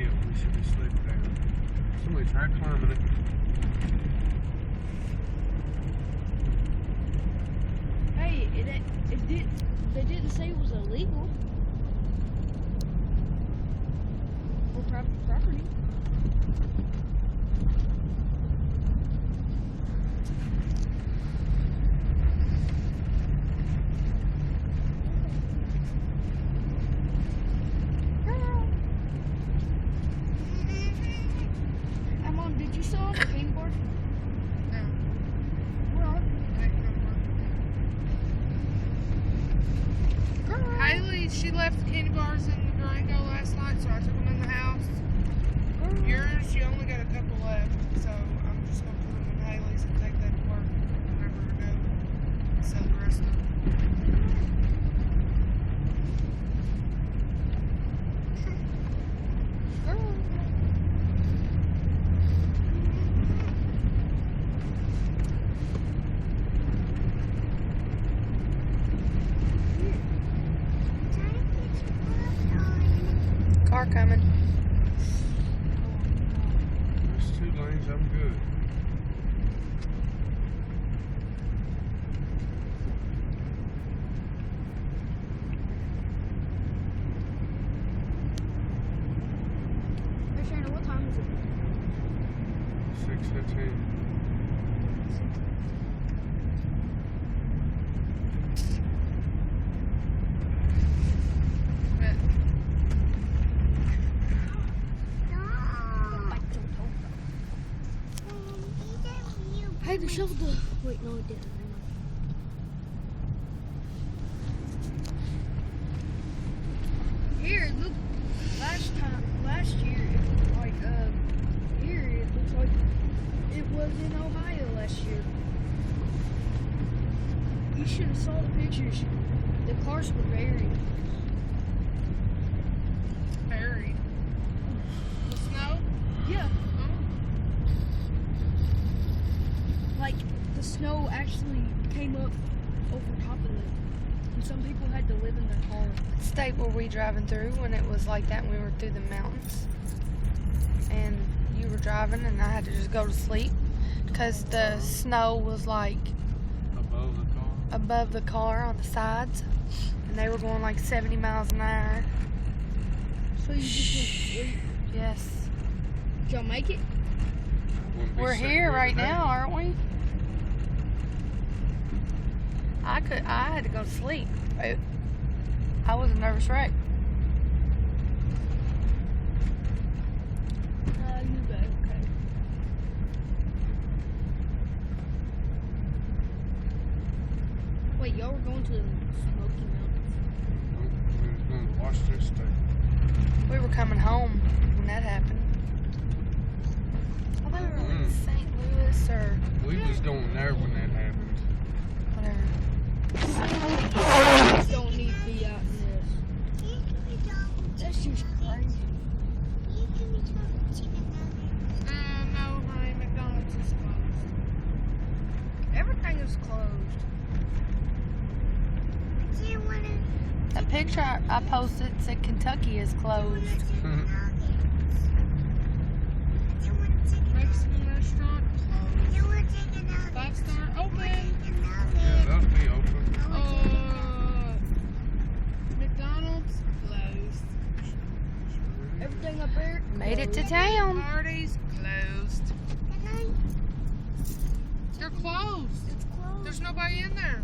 hill. We should have slipped down. Somebody tried climbing it. Hey, they didn't say it was illegal. Or private property. Did you saw the candy bar? No. Where are they? Girl. Haley, she left the candy bars in the Durango last night, so I took them in the house. Girl. Yours, you only got a couple left, so I'm just going to put them in Haley's and take that to work whenever we go and sell the rest of them. Girl. Car coming. There's 2 lanes. I'm good. Hey, Shannon, what time is it? 6:15. Hey, the shovel. Wait, no, it didn't. Never mind. Here, look. Last year, it was like here it looks like it was in Ohio last year. You should have saw the pictures. The cars were buried. Buried. The snow? Yeah. Like, the snow actually came up over top of it. And some people had to live in their car. What state were we driving through when it was like that when we were through the mountains? And you were driving and I had to just go to sleep because the snow was like Above the car. above the car on the sides. And they were going like 70 miles an hour. So you just went to sleep. Yes. Did y'all make it? Wouldn't be We're sitting here right today. now, aren't we? I had to go to sleep. I was a nervous wreck. You bet. Okay. Wait, y'all were going to the Smoky Mountains? We was going to Washington State. We were coming home when that happened. I thought we were in St. Louis or We was going there when that happened. whatever. You just don't need to be out in this. That's just crazy. No, honey, McDonald's is closed. Everything is closed. That picture I posted said Kentucky is closed. Mexican restaurant closed. 5-star open. Yeah, that'll be open. McDonald's closed. Everything up there. Made it to closed. town. Party's closed. They're closed. It's closed. There's nobody in there.